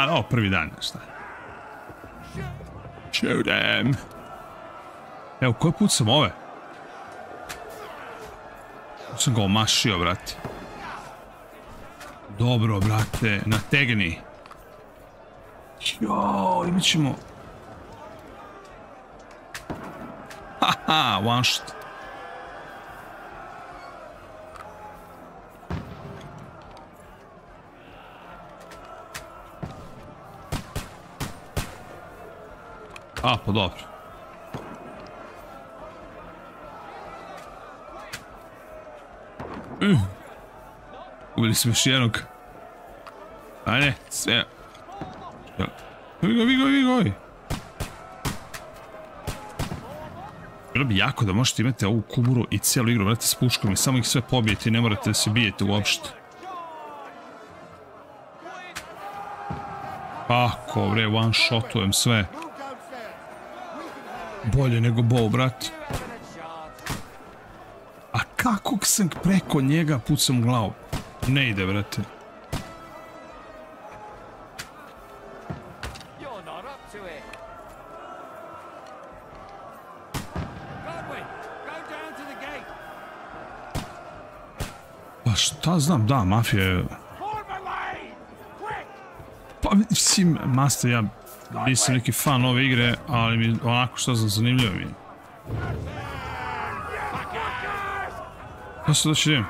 Ali ovo prvi dan, šta? Shoot them! Evo, koji put sam ove? Sam ga omašio, brate. Dobro, brate, nategni. Joj, imat ćemo... Haha, one shot. A, pa dobro. Ubili smo još jednog. Ajde, sve. Vigo. Bilo bi jako da možete imati ovu kuburu i cijelu igru, vrati s puškom i samo ih sve pobijete i ne morate da se bijete uopšte. Kako bre, one shotujem sve. Bolje nego bow, brat. A kako sam preko njega pucam glavu? Ne ide, brate. Pa šta znam, da, mafija je... Pa mislim, master, ja nisam neki fan ove igre, ali mi onako šta znam, zanimljivo mi je. Ja se doći idem.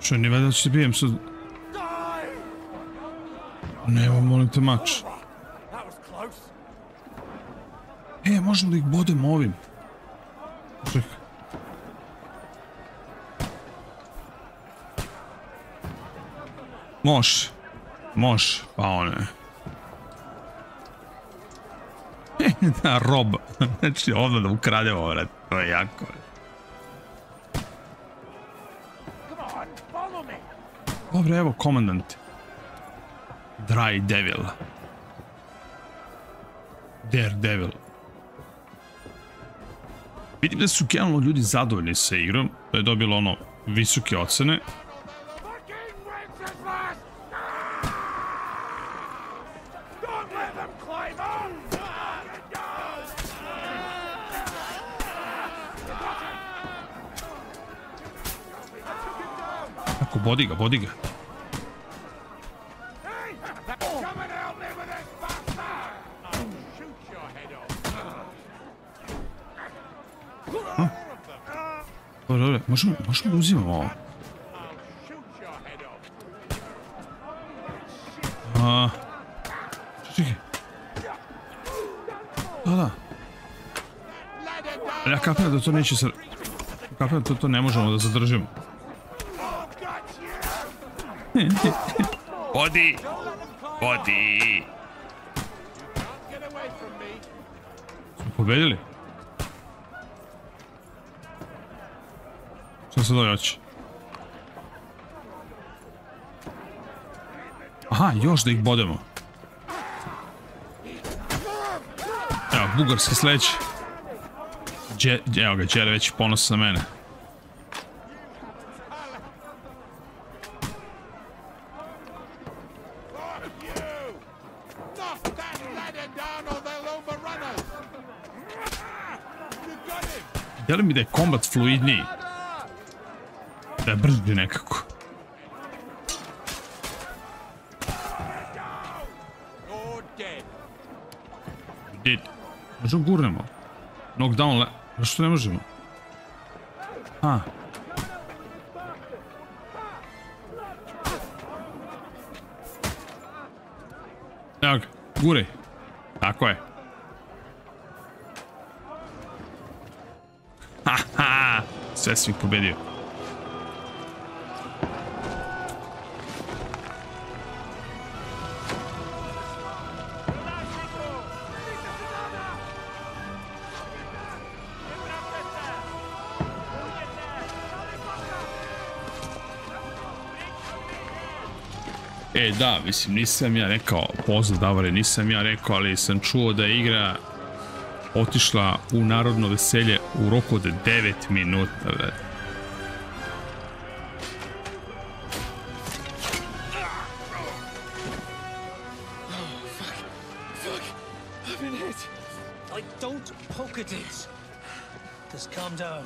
Što, nije valjda da ću te bijem sad? Nemo, molim te, mač. Možemo da ih bodemo ovim. Čekaj. Može, pa one. Da, rob. Znači, ovdje da ukrademo, vrat. To je jako. Dobre, evo, komandant. Dry Devil. Daredevil. Vidim da su generalno ljudi zadovoljni sa igrom, da je dobilo ono visoke ocene. Tako, bodi ga. Dobre, možemo da uzimamo ovo. Čekaj. Da. Ja kapiram da to neće se... Kapiram da to ne možemo da zadržimo. Bodi! Smo pobedili? Što se dole oći? Aha, još da ih bodemo. Evo, bugarski sledeći. Evo ga, Đere već ponos na mene. Deli mi da je kombat fluidniji. Da je brži nekako. Možemo gurnemo. Knockdown, zašto ne možemo? Evo ga, guraj. Tako je. Haha, sve sam ih pobedio. Da, mislim, nisam ja rekao, pozdrav Davore, nisam ja rekao, ali sam čuo da je igra otišla u narodno veselje u roku od 9 minuta, brate. it is. Just calm down.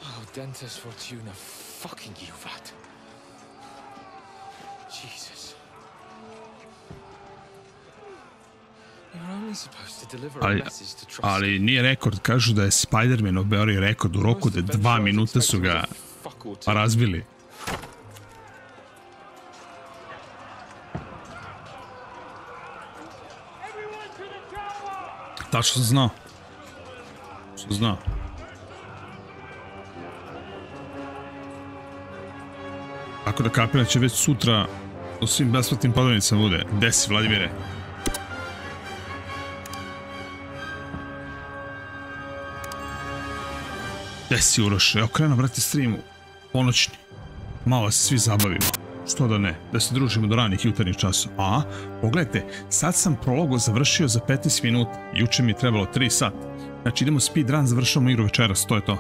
Oh, dentist Fortuna, fucking you, vat. Jesus. You're only supposed to deliver a message to trust. Ali nije rekord, kažu da je Spider-Man oborio rekord u roku da 2 minuta su ga razbili. Tačno sam znao. Što znao. Tako da kapiram će već sutra u svim besplatnim prodavnicama bude. Gde si, Vladimire? Gde si, Uroš? Evo krenuo, brate, streamu. Ponoćni. Malo se svi zabavimo. Što da ne? Da se družimo do ranih jutarnjih časova. A, pogledajte, sad sam prologo završio za 15 minuta. Juče mi je trebalo 3 sata. Znači idemo speedrun, završavamo igru večeras, to je to.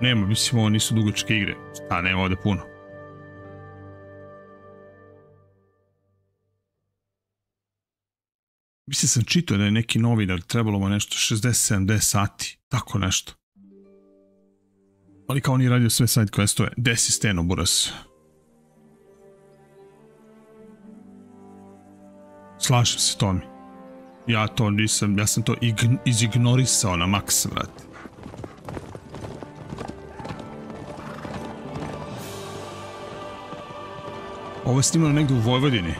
Nema, mislim, ovo nisu dugačke igre. A, nema ovde puno. Mislim sam čitao da je neki novinar, trebalo mu nešto 60-70 sati. Tako nešto. Ali kao on je radio sve side questove. Gde si, Steno, buras? Slažem se, Tomi. Ja to nisam, ja sam to izignorisao na maks, vrati. Ovo je snimano negdje u Vojvodini.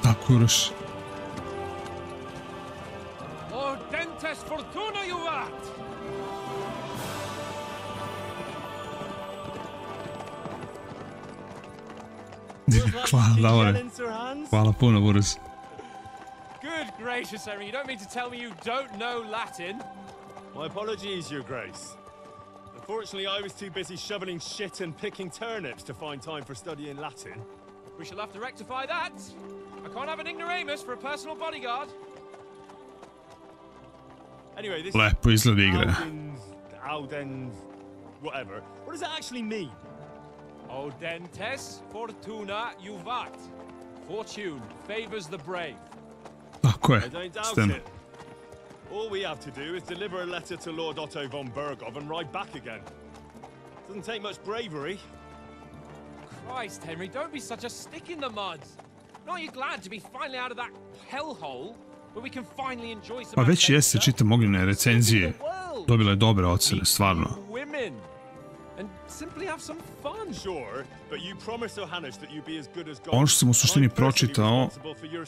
Tako, Uroš. O, dentist Fortuna, you vat! Hvala, Davore. Hvala puno, Boris. Good gracious, Henry, you don't mean to tell me you don't know Latin? My apologies, Your Grace. Unfortunately, I was too busy shoveling shit and picking turnips to find time for studying Latin. We shall have to rectify that. I can't have an ignoramus for a personal bodyguard. Anyway, this Lepo izgleda igra. Audens, whatever. What does that actually mean? Audentes fortuna juvat. Fortune favors the brave. Tako je, I don't doubt Steno. it. All we have to do is deliver a letter to Lord Otto von Bergov and ride back again. Doesn't take much bravery. Christ, Henry, don't be such a stick in the mud. Aren't you glad to be finally out of that hellhole where we can finally enjoy some Pa već jeste, čitam ognjene recenzije. Dobila je dobre ocene, stvarno. Women and simply have some fun. Sure, but you promised Johannes that you'd be as good as gold. Ono što sam u suštini pročitao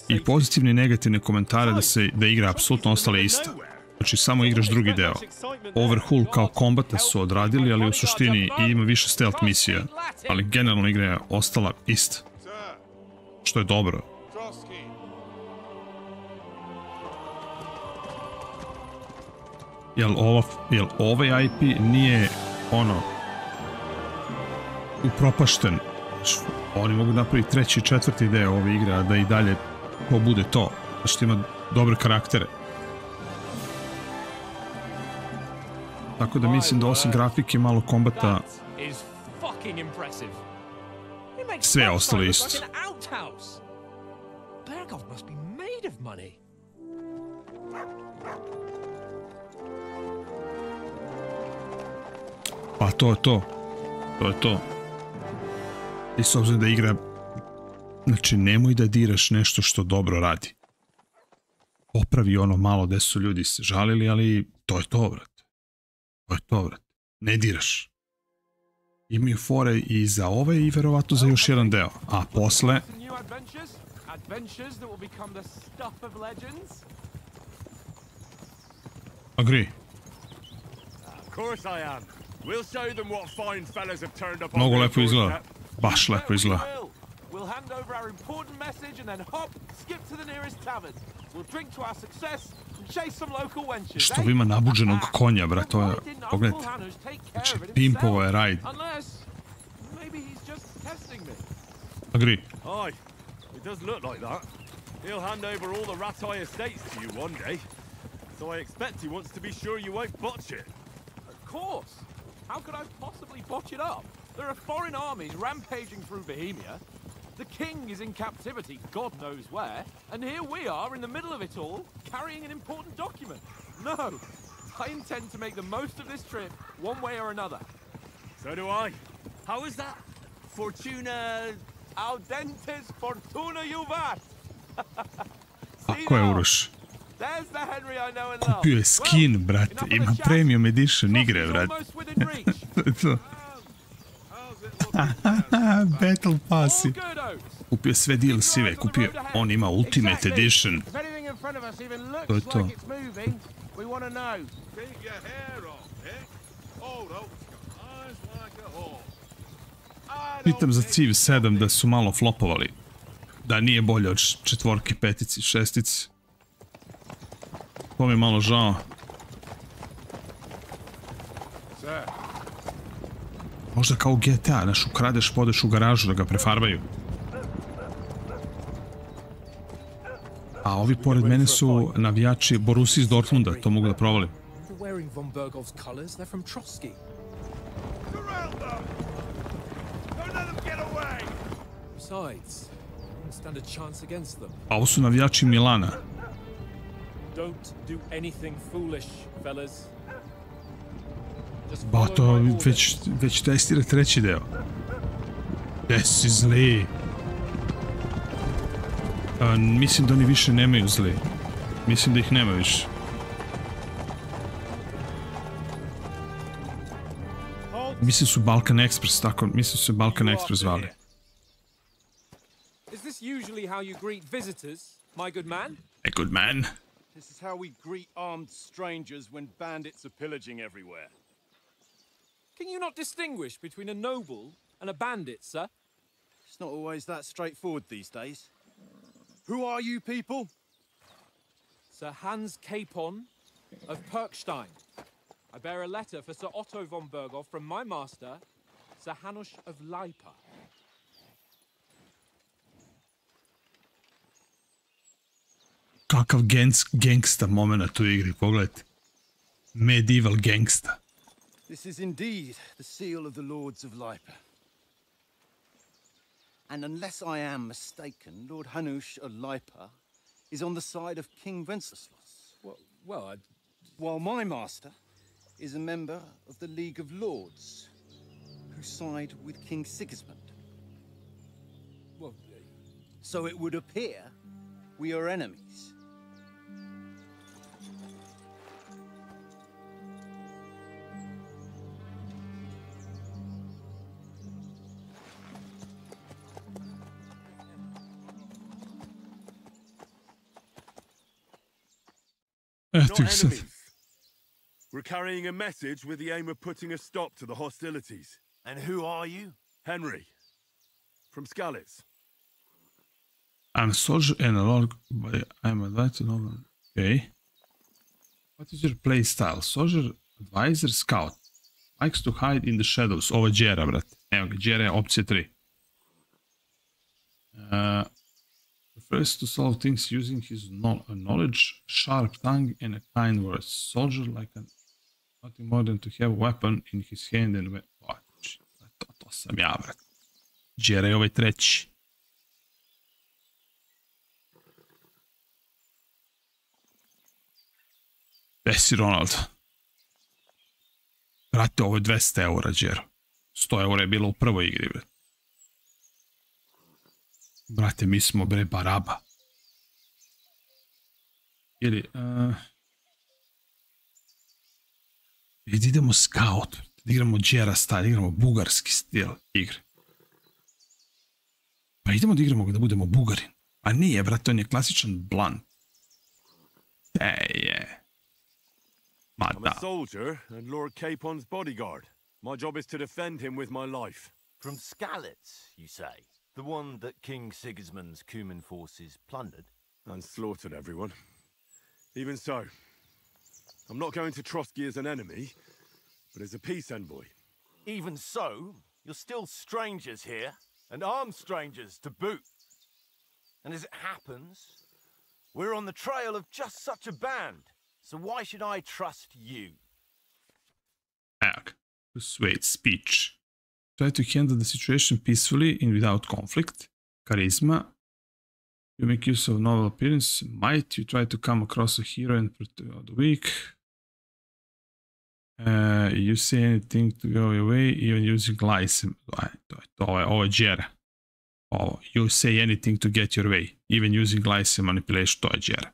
i pozitivne i negativne komentare da igra apsolutno ostala ista. Znači samo igraš drugi deo. Overhaul kao kombata su odradili, ali u suštini ima više stealth misija. Ali generalno igra je ostala ista. Što je dobro. Jel ovaj IP nije ono upropašten? Oni mogu napraviti treći i četvrti deo ove igre, a da i dalje to bude to. Znači ima dobre karaktere. Tako da mislim da osim grafike i malo kombata sve je ostalo isto. Pa to je to. To je to. I s obzirom da igra... Znači, nemoj da diraš nešto što dobro radi. Popravi ono malo gde su ljudi se žalili, ali to je to, vrat. To je to, vrat. Ne diraš. Imaju fore i za ove i verovatno za još jedan deo. A posle... Agree. Mnogo lepo izgleda. Baš lepo izgleda. Što ima nabuđenog konja, brat, to je... Pogledajte. Znači, pimpovo je rajd. Agree. It does look like that. He'll hand over all the Ratai estates to you one day. So I expect he wants to be sure you won't botch it. Of course. How could I possibly botch it up? There are foreign armies rampaging through Bohemia. The king is in captivity, God knows where, and here we are in the middle of it all, carrying an important document. No, I intend to make the most of this trip, one way or another. So do I. How is that? Fortuna... Audentes fortuna juvat! Ako je Uroš? There's the Henry I know and love. Kupio je skin, brate. Ima premium edition igre, brate. To je to. Battle passi. Kupio sve DLC-ve, kupio. On ima Ultimate Edition. To je to. Pitam za Civ 7 da su malo flopovali. Da nije bolje od četvorke, petici, šestici. To mi je malo žao. Možda kao GTA, znaš, ukradeš, podeš u garažu da ga prefarbaju. A ovi pored mene su navijači Borusi iz Dortmunda, to mogu da provalim. A ovo su navijači Milana. Ba, to već testira treći deo. Gde si zli? Mislim da oni više nemaju zli. Mislim da ih nema više. Mislim su Balkan Express, tako, mislim su se Balkan Express zvali. Is this usually how you greet visitors, my good man? A good man. This is how we greet armed strangers when bandits are pillaging everywhere. Can you not distinguish between a noble and a bandit, sir? It's not always that straightforward these days. Who are you people? Sir Hans Capon of Perkstein. I bear a letter for Sir Otto von Berghoff from my master, Sir Hanush of Leipa. Kakav gangsta moment u igri, pogledajte. Medieval gangsta. This is indeed the seal of the Lords of Leipa. And unless I am mistaken, Lord Hanush of Leipa is on the side of King Wenceslas. While my master is a member of the League of Lords, who side with King Sigismund. So it would appear we are enemies. Not enemies. We're carrying a message with the aim of putting a stop to the hostilities. And who are you? Henry. From Skalitz. I'm a soldier and a lord, but I'm advised to know. Okay. What is your play style? Soldier, advisor, scout. Likes to hide in the shadows. Ovo je Đera, brate. Evo ga, Đera je opcija 3. Prefers to solve things using his knowledge, sharp tongue, and a kind word. Soldier like nothing more than to have a weapon in his hand and... To sam ja, brat. Đera je ovaj treći. Gde si, Ronaldo? Brate, ovo je 200 eura, Đero. 100 eura je bilo u prvoj igri, brat. Brate, mi smo, bre, baraba. Ili... idemo scout, da igramo Đera style, da igramo bugarski stil igre. Pa idemo da igramo da budemo Bugarin. A nije, brate, on je klasičan blunt. Je. Ma I'm da. a soldier and Lord Capon's bodyguard. My job is to defend him with my life. From Skalitz, you say? The one that King Sigismund's Cuman forces plundered? And slaughtered everyone. Even so, I'm not going to Trotsky as an enemy, but as a peace envoy. Even so, you're still strangers here, and armed strangers to boot. And as it happens, we're on the trail of just such a band, so why should I trust you? Persuade speech. Try to handle the situation peacefully and without conflict. Charisma. You make use of novel appearance. Might. You try to come across a hero and protect the weak. You say anything to go away, even using lies. Ovo je džera. You say anything to get your way, even using lies and manipulation. To je džera.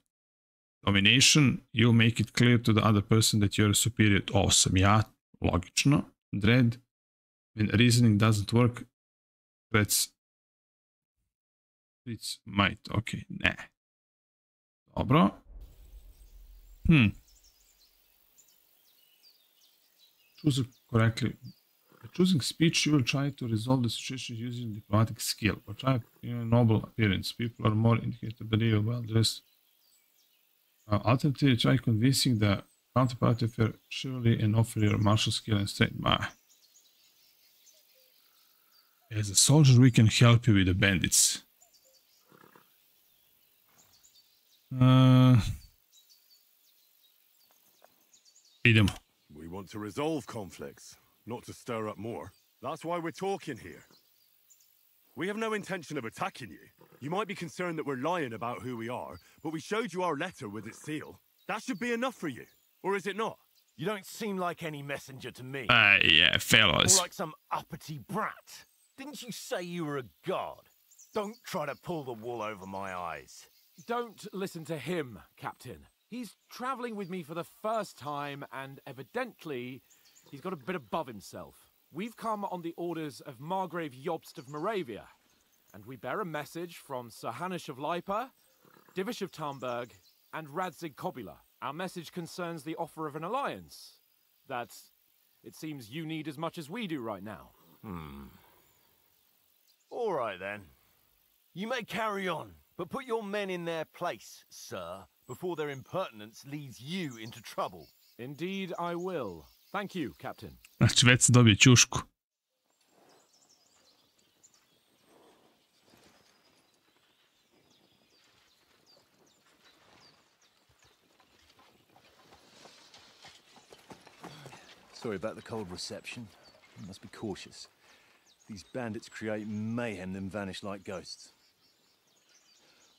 Domination. You make it clear to the other person that you're superior. Ovo sam ja. Logično. Dread. When reasoning doesn't work, it's might. Ok, ne. Dobro. Choose correctly. By choosing speech, you will try to resolve the situation using diplomatic skill. Or try noble appearance. People are more indicated to believe well dressed. Alternatively, try convincing the counterpart of your chivalry and offer your martial skill and strength. As a soldier, we can help you with the bandits. Idemo. We want to resolve conflicts, not to stir up more. That's why we're talking here. We have no intention of attacking you. You might be concerned that we're lying about who we are, but we showed you our letter with its seal. That should be enough for you. Or is it not? You don't seem like any messenger to me. Yeah, fellas. More like some uppity brat. Didn't you say you were a god? Don't try to pull the wool over my eyes. Don't listen to him, Captain. He's traveling with me for the first time, and evidently, he's got a bit above himself. We've come on the orders of Margrave Jobst of Moravia, and we bear a message from Sir Hanush of Lipa, Divish of Tarnberg, and Radzig Kobula. Our message concerns the offer of an alliance that it seems you need as much as we do right now. All right, then. You may carry on, but put your men in their place, sir, before their impertinence leads you into trouble. Indeed, I will. Thank you, Captain. Znači, već se dobije ćušku. Sorry about the cold reception. You must be cautious. These bandits create mayhem, then vanish like ghosts.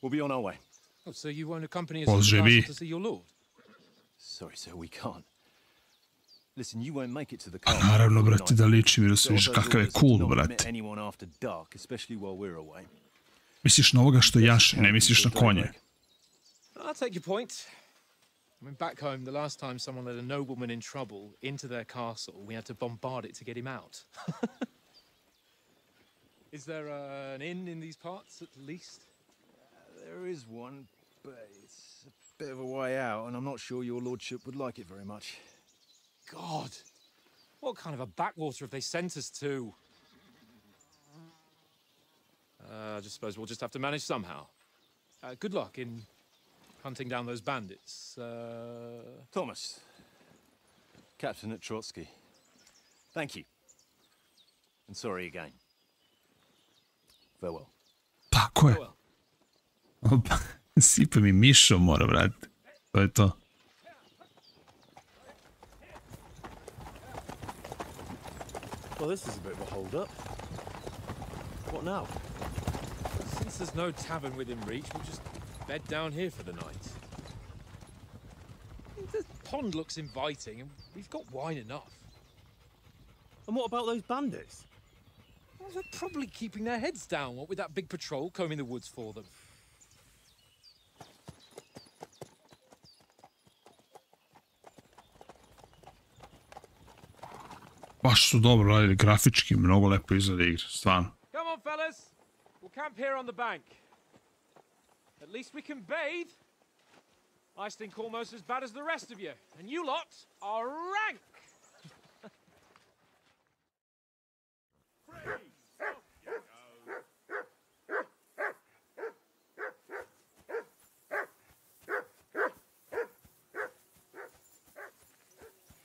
We'll be on our way. Oh, so you won't accompany us to see your lord? Sorry, sir, we can't. Listen, you won't make it to the car. Naravno, brate, da liči mi da se viže kakav je cool, brate. Anyone after dark, especially while we're away. Misliš na ovoga što jaše, ne misliš na konje. I'll take your point. I mean, back home, the last time someone let a nobleman in trouble into their castle, we had to bombard it to get him out. Is there an inn in these parts, at least? There is one, but it's a bit of a way out, and I'm not sure your lordship would like it very much. God! What kind of a backwater have they sent us to? I just suppose we'll just have to manage somehow. Good luck in hunting down those bandits. Thomas, Captain at Trotsky. Thank you. And sorry again. Farewell. Tako je. Opa, sipa mi mišo mora, brate. To je to. Well, this is a bit of a hold-up. What now? Since there's no tavern within reach, we'll just bed down here for the night. The pond looks inviting, and we've got wine enough. And what about those bandits? Well, they're probably keeping their heads down, what with that big patrol combing the woods for them. Baš su dobro radili, grafički, mnogo lepo izgleda igra, stvarno. Come on, fellas. We'll camp here on the bank. At least we can bathe. I stink almost as bad as the rest of you, and you lot are rank.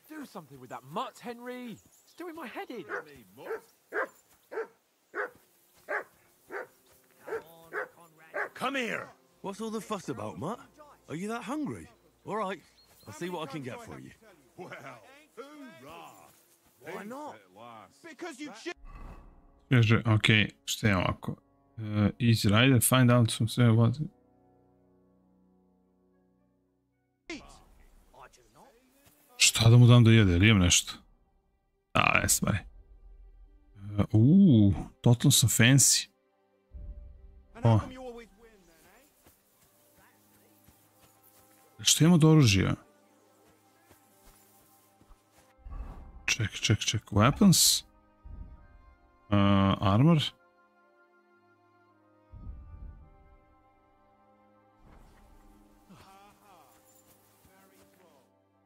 Do something with that mutt, Henry. It's doing my head in. Come here! What's all the fuss about, Mutt? Are you that hungry? All right, I'll see what I can get for you. Why not? Because you Kaže, ok, šta je ovako? Easy rider, find out some sve, what? Šta da mu dam da jede, ili imam nešto? A, ne stvari. Totalno sam fancy. O. Što imamo od oružja? Check. Weapons. Armor.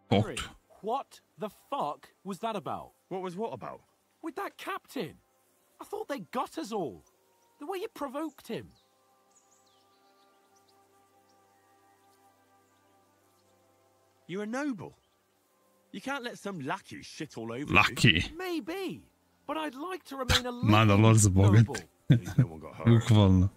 Harry, what the fuck was that about? What was what about? With that captain. I thought they got us all. The way you provoked him. You're a noble. You can't let some lackey shit all over Lucky. you. Maybe, but I'd like to remain a Mada little lord za bogat. noble. At least no one got hurt. Bukvalno.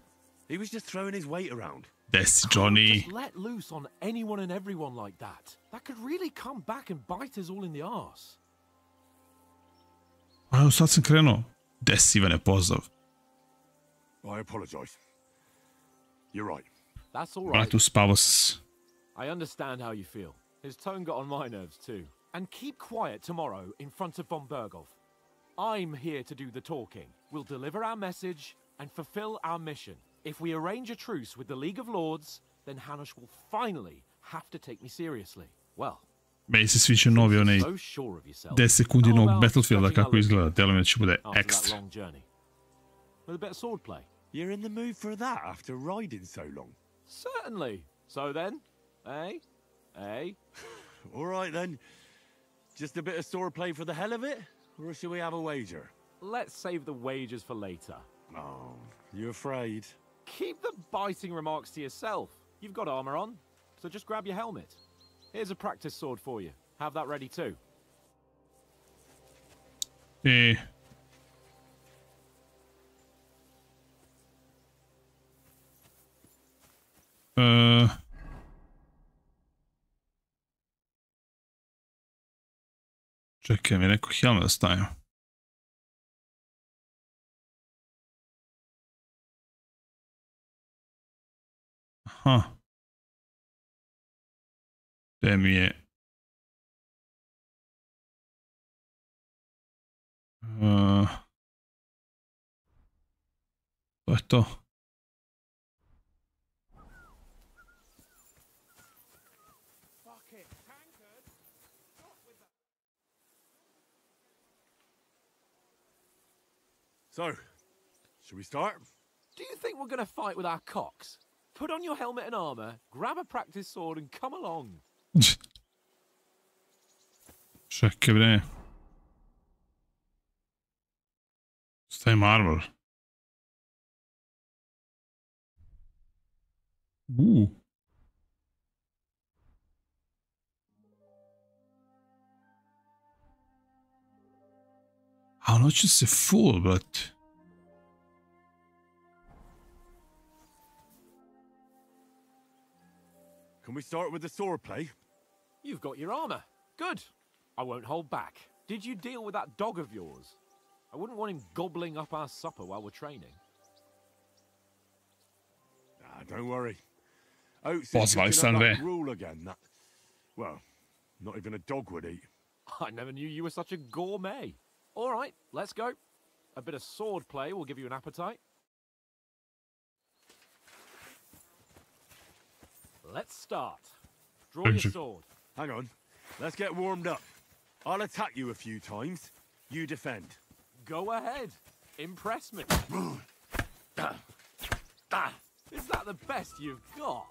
He was just throwing his weight around. Desi, Can't Johnny. just let loose on anyone and everyone like that. That could really come back and bite us all in the arse. Evo, sad sam krenuo. Desi, Ivane, pozdrav. I apologize. You're right. That's all right. Bratu, spavo sam. I understand how you feel. His tone got on my nerves too. And keep quiet tomorrow in front of von Berghoff. I'm here to do the talking. We'll deliver our message and fulfill our mission. If we arrange a truce with the League of Lords, then Hanush will finally have to take me seriously. Well, Meni se sviđa novi onaj so sure of yourself. 10 sekundi How novog about Battlefielda stretching kako our izgleda. limbs Delo mi da će bude after that ekstra. long journey? With a bit of swordplay? You're in the mood for that after riding so long. Certainly. So then, eh? All right then. Just a bit of swordplay for the hell of it? Or should we have a wager? Let's save the wagers for later. Oh, you afraid? Keep the biting remarks to yourself. You've got armor on, so just grab your helmet. Here's a practice sword for you. Have that ready too. Čekaj, mi neko helmet da stavim. Aha. Gde mi je? To je to. So, should we start? Do you think we're going to fight with our cocks? Put on your helmet and armor, grab a practice sword and come along. Čekaj, bre. Stavim armor. A ono će se full, brate. Can we start with the swordplay? You've got your armor. Good. I won't hold back. Did you deal with that dog of yours? I wouldn't want him gobbling up our supper while we're training. Ah, don't worry. Oats Pozvaj is picking sam, up ve. that rule again that, well, not even a dog would eat. I never knew you were such a gourmet. All right, let's go. A bit of sword play will give you an appetite. Let's start. Draw your sword. Hang on. Let's get warmed up. I'll attack you a few times. You defend. Go ahead. Impress me. Is that the best you've got?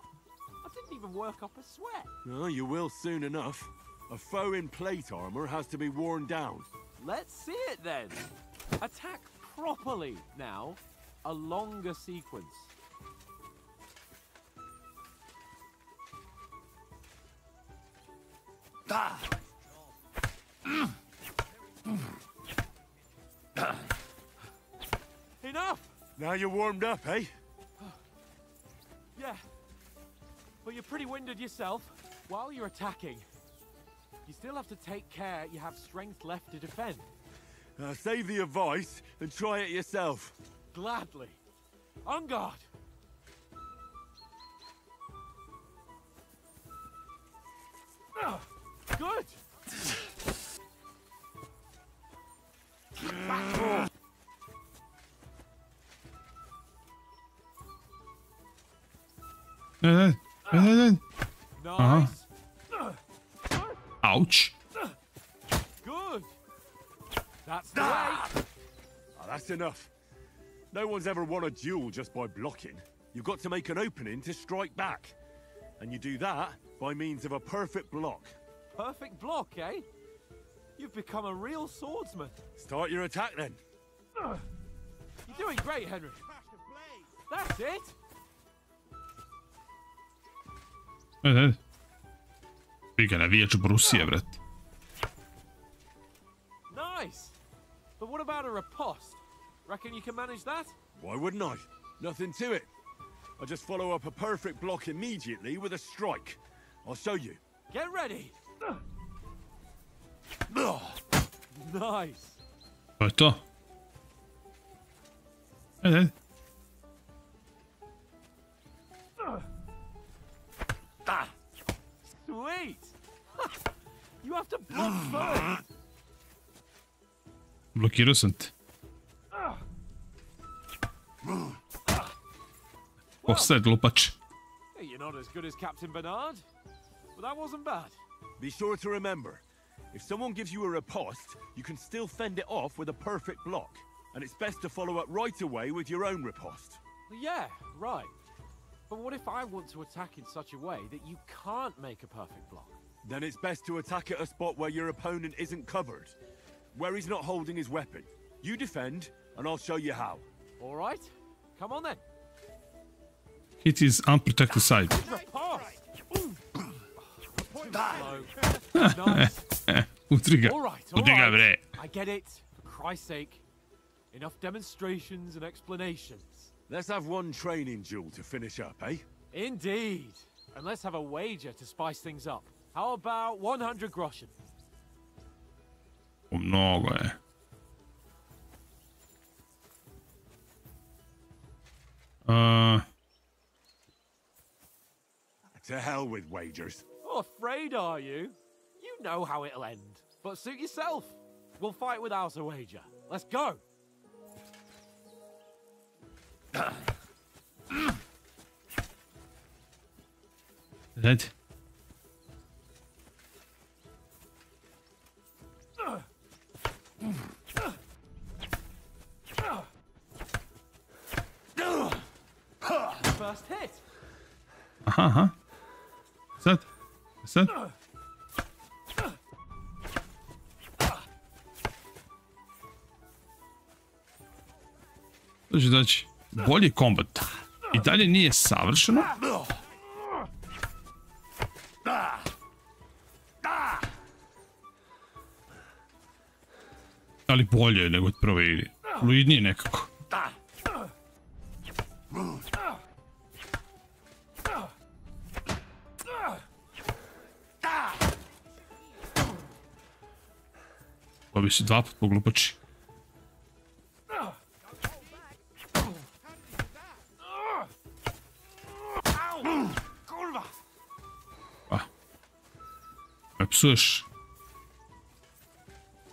I didn't even work up a sweat. Oh, you will soon enough. A foe in plate armor has to be worn down. Let's see it then. Attack properly now. A longer sequence. Enough! Now you're warmed up, eh? Yeah. But you're pretty winded yourself. While you're attacking, you still have to take care you have strength left to defend. Save the advice and try it yourself. Gladly. On guard. Good. Nice. Ouch. Good. That's the way. That's enough. No one's ever won a duel just by blocking. You've got to make an opening to strike back. And you do that by means of a perfect block. Perfect block, eh? You've become a real swordsman. Start your attack then. You're doing great, Henry. That's it. Figa, navijač Brusije, brat. Nice. But what about a riposte? Reckon you can manage that? Why wouldn't I? Nothing to it. I just follow up a perfect block immediately with a strike. I'll show you. Get ready. Nice. To je to. Sweet. You have to block first. Blokirao sam te. Offside, glupač. Hey, you're not as good as Captain Bernard, but that wasn't bad. Be sure to remember, if someone gives you a riposte, you can still fend it off with a perfect block. And it's best to follow up right away with your own riposte. Yeah, right. But what if I want to attack in such a way that you can't make a perfect block? Then it's best to attack at a spot where your opponent isn't covered. Where he's not holding his weapon. You defend, and I'll show you how. All right. Come on then. Hit his unprotected side. Utri ga. Utri ga, bre. I get it. For Christ's sake. Enough demonstrations and explanations. Let's have one training duel to finish up, eh? Indeed. And let's have a wager to spice things up. How about 100 groschen? Mnogo je. To hell with wagers. Oh, afraid are you? You know how it'll end. But suit yourself. We'll fight without a wager. Let's go. Hadi. First hit. Aha, aha. Sad. Sad. Znači, bolji kombat. I dalje nije savršeno. Ali bolje je nego od prve igre. Fluidnije nekako. Pa bi se dva put poglupači. Me psuješ.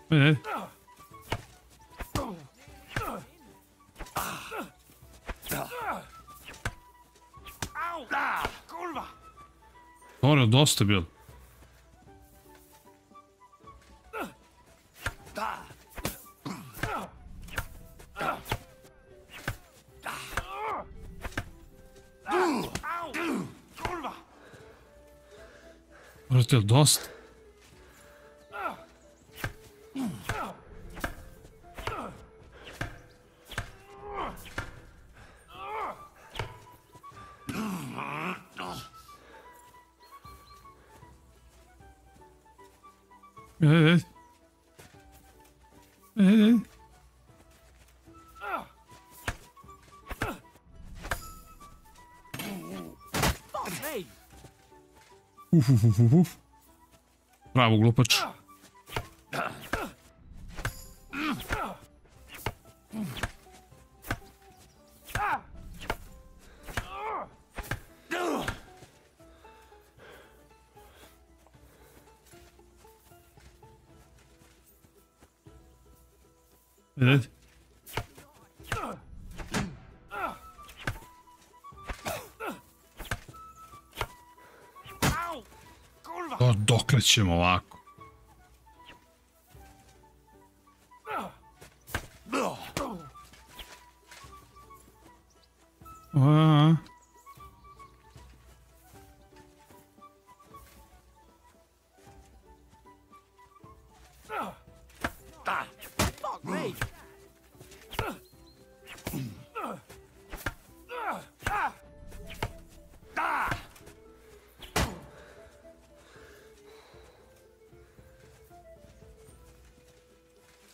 Ajde. Dobro, dosta bilo. Brate, dosta. Evet. Evet. Bravo, glupač. Ajde. Dokle ćemo ovako?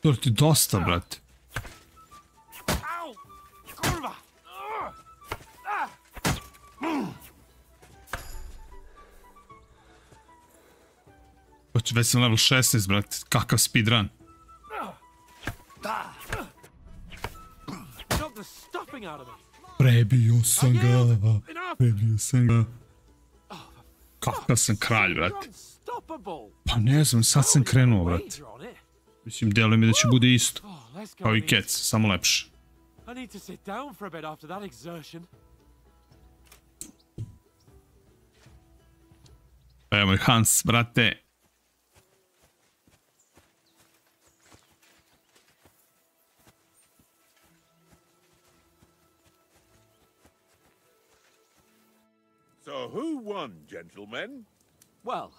To ti dosta, brate. Već sam level 16, brate. Kakav speedrun. Prebio sam ga. Prebio sam ga. Kakav sam kralj, brate. Pa ne znam, sad sam krenuo, brate. Mislim, deluje mi da će bude isto. Kao i Cats, samo lepše. Evo je Hans, brate. So who won, gentlemen? Well,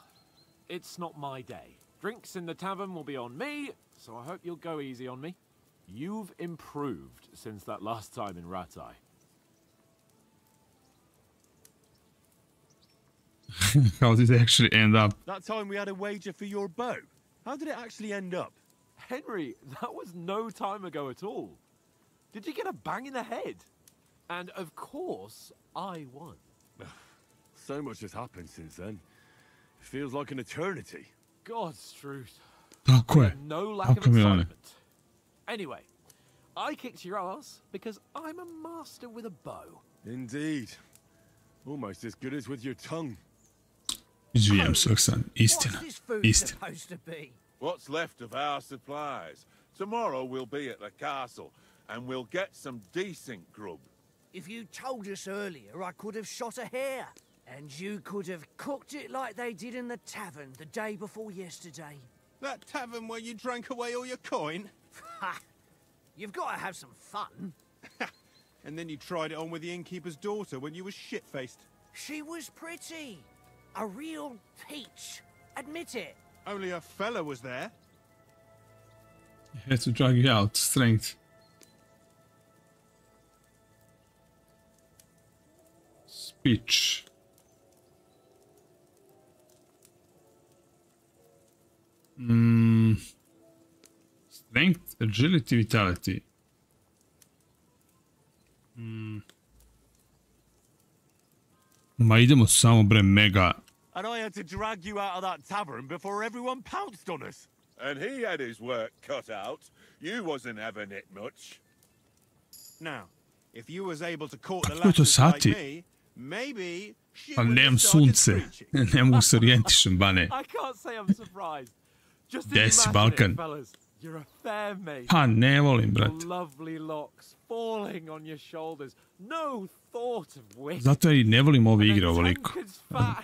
it's not my day. Drinks in the tavern will be on me, so I hope you'll go easy on me. You've improved since that last time in Ratai. How did it actually end up? That time we had a wager for your bow. How did it actually end up? Henry, that was no time ago at all. Did you get a bang in the head? And of course, I won. So much has happened since then. It feels like an eternity. God's truth. Tako je. No lack of excitement. Anyway, I kicked your ass because I'm a master with a bow. Indeed. Almost as good as with your tongue. Izvijem se, Oksan. Istina. Istina. What's left of our supplies. Tomorrow we'll be at the castle, and we'll get some decent grub. If you told us earlier, I could have shot a hare. And you could have cooked it like they did in the tavern the day before yesterday. That tavern where you drank away all your coin? Ha! You've got to have some fun. And then you tried it on with the innkeeper's daughter when you were shit-faced. She was pretty. A real peach. Admit it. Only a fella was there. I had to drag you out. Strength. Speech. Strength, agility, vitality. Ma idemo samo bre mega. And I had to drag you out of that tavern before everyone pounced on us. And he had his work cut out. You wasn't having it much. Now, if you was able to court the lasses like me, maybe shit would have started preaching. Ne mogu se orijentišem, bane. I can't say I'm surprised. Just Desi, imagine Balkan. it, fellas. You're a fair maid. Pa ne volim, brate. Lovely locks falling on your shoulders. No thought of wit. Zato ja i ne volim ove igre ovoliko.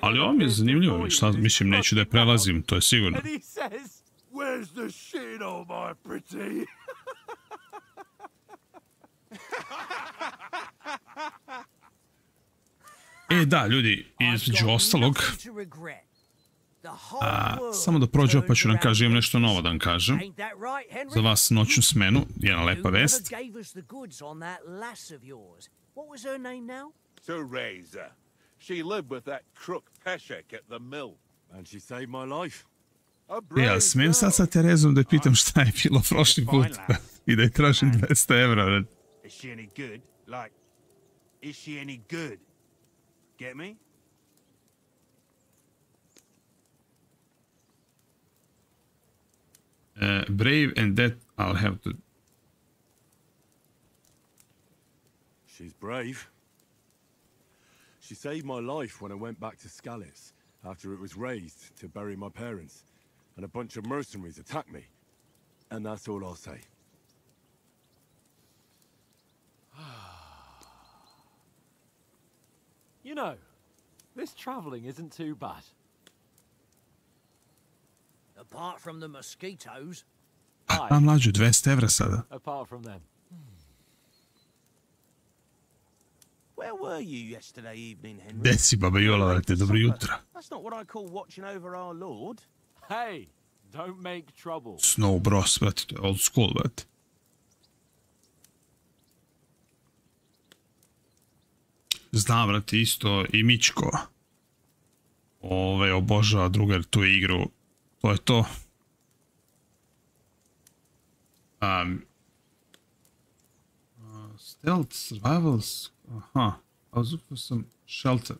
Ali ovo mi je zanimljivo, šta, mislim, neću da je prelazim, to je sigurno. And he says, "Where's the shit, oh my pretty?" E da, ljudi, između ostalog, samo da prođe pa ću nam kažem nešto novo da vam kažem. Za vas noćnu smenu, jedna lepa vest. Teresa. She lived with that crook Peshek at the mill. And she saved my life. Ja, smijem sad sa Terezom da je pitam šta je bilo prošli put i da je tražim 200 evra. Is she any good? Like, is she any good? Get me? Brave and that I'll have to... She's brave. She saved my life when I went back to Skalitz after it was razed to bury my parents, and a bunch of mercenaries attacked me. And that's all I'll say. You know, this travelling isn't too bad. Apart from the mosquitoes. A mlađu, 200 evra sada. Apart from them. Where were you yesterday evening, Henry? Gde si, baba Jola, vrate, dobro jutro. That's not what I call watching over our Lord. Hey, don't make trouble. Snow Bros, brate, to je old school, brate. Znam, brate, isto i Mičko. Obožava drugar tu igru. To je to. Stealth, survivals. Aha. I was looking for some shelter.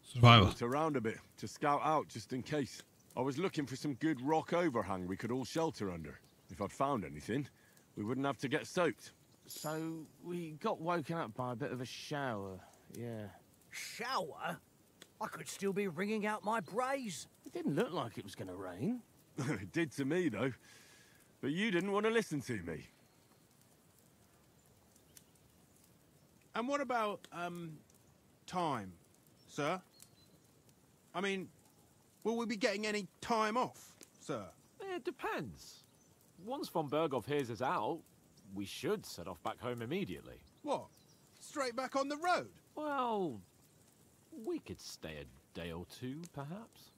Survival. Looked around a bit to scout out just in case. I was looking for some good rock overhang we could all shelter under. If I'd found anything, we wouldn't have to get soaked. So we got woken up by a bit of a shower, yeah. Shower? I could still be wringing out my brays. It didn't look like it was going to rain. It did to me, though. But you didn't want to listen to me. And what about, time, sir? I mean, will we be getting any time off, sir? It depends. Once von Berghoff hears us out, we should set off back home immediately. What? Straight back on the road? Well, we could stay a day or two, perhaps.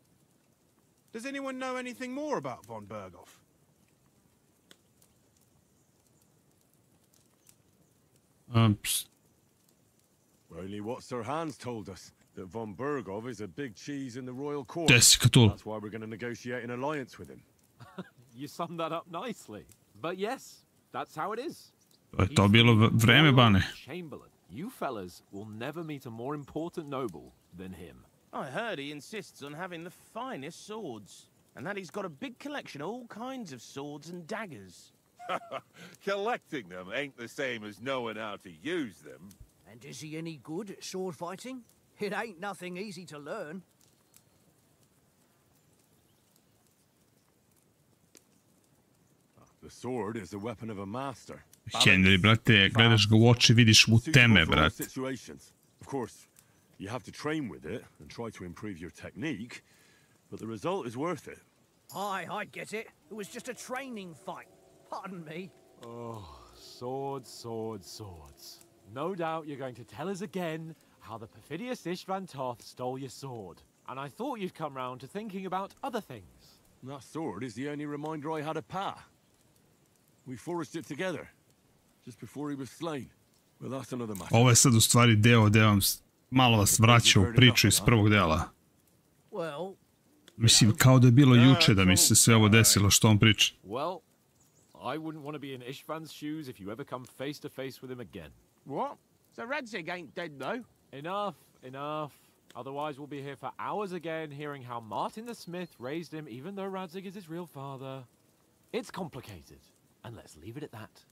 Does anyone know anything more about von Berghoff? Only what Sir Hans told us, that von Berghoff is a big cheese in the royal court. That's why we're going to negotiate an alliance with him. You summed that up nicely. But yes, that's how it is. To je to bilo vreme, Bane. Chamberlain. You fellas will never meet a more important noble than him. I heard he insists on having the finest swords, and that he's got a big collection of all kinds of swords and daggers. Collecting them ain't the same as knowing how to use them. And is he any good at sword fighting? It ain't nothing easy to learn. The sword is the weapon of a master. Henry, brate, gledaš ga u oči, vidiš mu teme, brate. Of course, you have to train with it and try to improve your technique, but the result is worth it. Aye, I get it. It was just a training fight. Pardon me. Oh, swords, swords, swords. No doubt you're going to tell us again how the perfidious Istvan Toth stole your sword. And I thought you'd come round to thinking about other things. That sword is the only reminder I had of Pa. We forged it together, just before he was slain. Well, that's another matter. Ovo je sad u stvari deo gde vam malo vas vraća u priču iz prvog dela. Mislim, kao da je bilo juče da mi se sve ovo desilo što on priča. Well, I wouldn't want to be in Istvan's shoes if you ever come face to face with him again. What? So Radzig ain't dead, though? Enough, enough. Otherwise we'll be here for hours again hearing how Martin the Smith raised him even though Radzig is his real father. It's complicated, and let's leave it at that.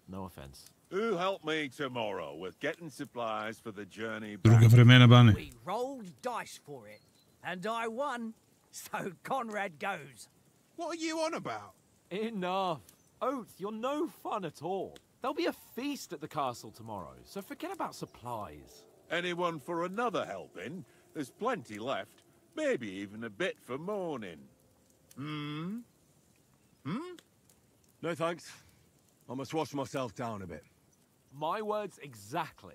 No offense. Who helped me tomorrow with getting supplies for the journey back? Druga vremena, Bane. We rolled dice for it, and I won, so Conrad goes. What are you on about? Enough. Oath, you're no fun at all. There'll be a feast at the castle tomorrow, so forget about supplies. Anyone for another helping? There's plenty left. Maybe even a bit for morning. Hmm? No thanks. I must wash myself down a bit. My words exactly.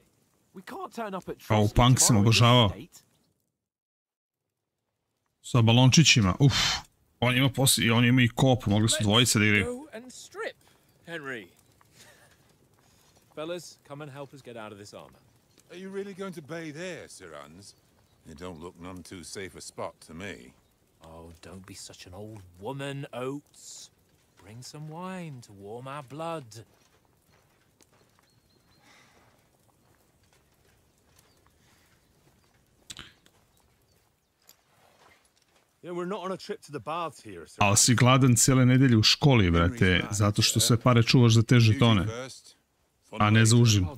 We can't turn up at Kao punk sam obožavao. Sa balončićima, On ima poslije, on ima I kop, mogli su dvojice da igraju. Go and strip, Henry. Fellas, come and help us get out of this armor. Are you really going to bathe here, Sir Hans? It don't look none too safe a spot to me. Oh, don't be such an old woman, Oates. Bring some wine to warm our blood. Yeah, we're not on a trip to the baths here, sir. Ali si gladan cijele nedelje u školi, brate, zato što sve pare čuvaš za te žetone, a ne za užinu.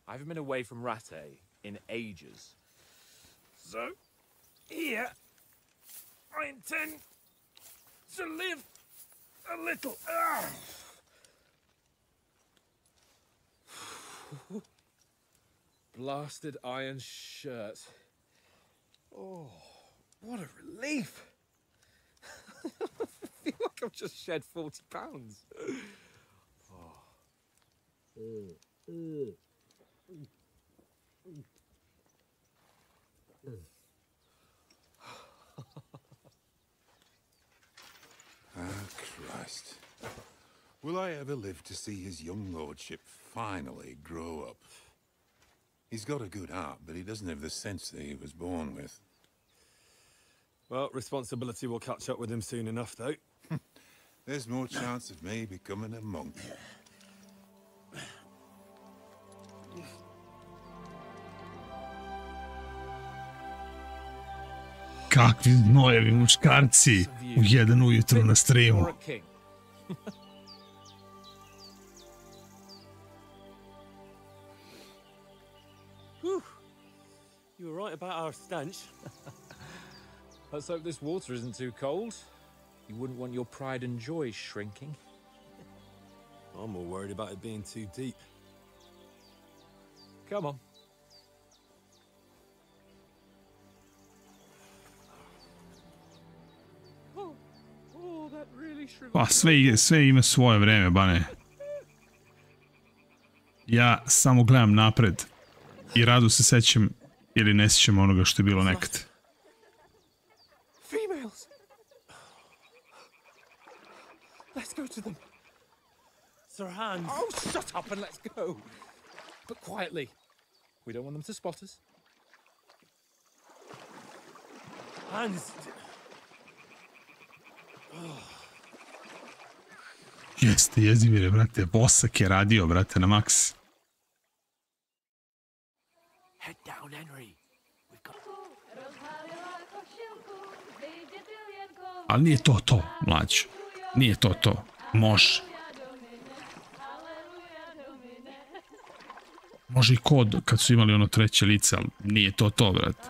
I haven't been away from Rate in ages. So, here, I intend to live a little. Blasted iron shirt. Oh, what a relief. I feel like I've just shed 40 pounds. Christ. Will I ever live to see his young lordship finally grow up? He's got a good heart, but he doesn't have the sense that he was born with. Well, responsibility will catch up with him soon enough, though. There's more chance of me becoming a monk. Kakvi znojevi muškarci u 1 ujutru na streamu. You were right about our stench. Let's hope this water isn't too cold. You wouldn't want your pride and joy shrinking. I'm more worried about it being too deep. Come on. Oh, that really Pa sve ima svoje vreme, bane. Ja samo gledam napred i rado se sećam ili ne sećam onoga što je bilo nekad. Females. Let's go to them. Sir Hans. Oh, shut up and let's go. But quietly. We don't want them to spot us. Hans. Jeste, jezivire, brate. Bosak je radio, brate, na maks. Head down, Henry. We've got... Ali nije to to, mlađo. Nije to to. Može. Može i kod kad su imali ono treće lice, ali nije to to, brate.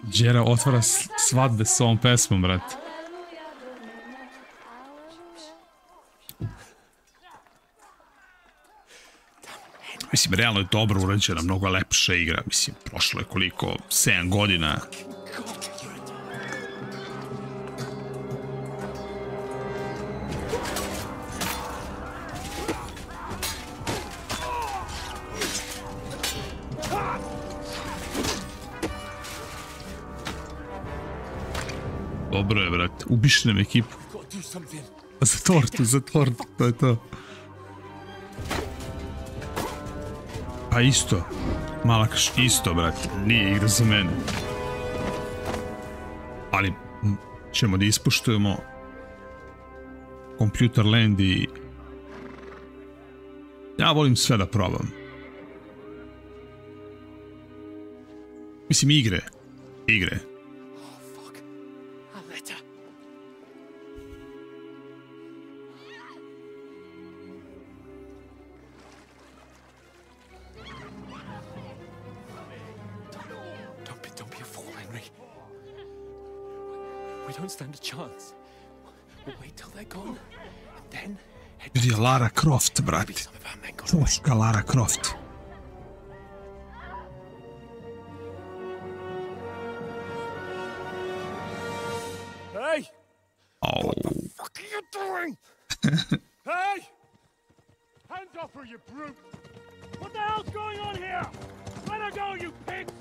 Đera otvara svadbe s ovom pesmom, brate. Mislim, realno je dobro urađena, mnogo lepša igra. Mislim, prošlo je koliko, 7 godina. Dobro je, brate. Ubiš nam ekipu. Za tortu, to je to. Pa isto. Malakaš, isto, brate. Nije igra za mene. Ali ćemo da ispoštujemo Computer Land i... Ja volim sve da probam. Mislim, igre. Igre. Vidi je Lara Croft, brate. Čoška Lara Croft. Hey! Oh. What the fuck are you doing? Hey! Hands off her, you brute! What the hell's going on here? Let her go, you pigs!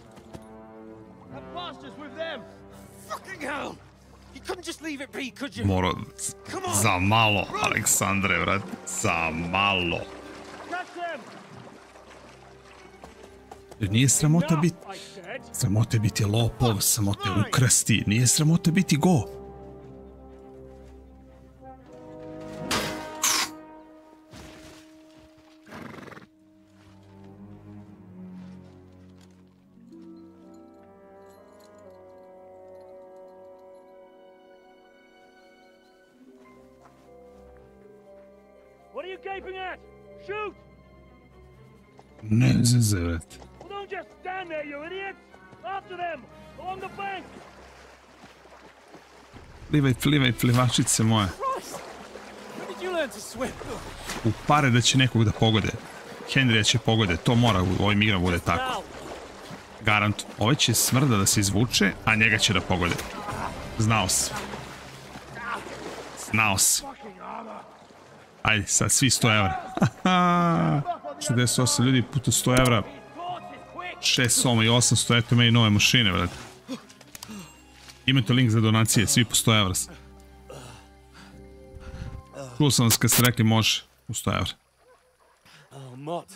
That bastard's with them! Fucking hell! You couldn't just leave it be, could you? Moro, za malo, Aleksandre, brate, za malo. Jer nije sramota biti... Sramota biti lopov, sramota ukrasti, nije sramota biti go. Ne zeze, brate. Plivaj, plivačice moje. U pare da će nekog da pogode. Henrya će pogode, to mora u ovim igrama bude tako. Garant. Ovaj će smrda da se izvuče, a njega će da pogode. Znao si. Znao si. Ajde, sad svi 100 evra. 68 ljudi puta 100 evra. 6 soma i 800, eto meni nove mašine, brate. Imate link za donacije, svi po 100 evra. Čuo sam vas kad ste rekli može u 100 evra. Oh, Mott.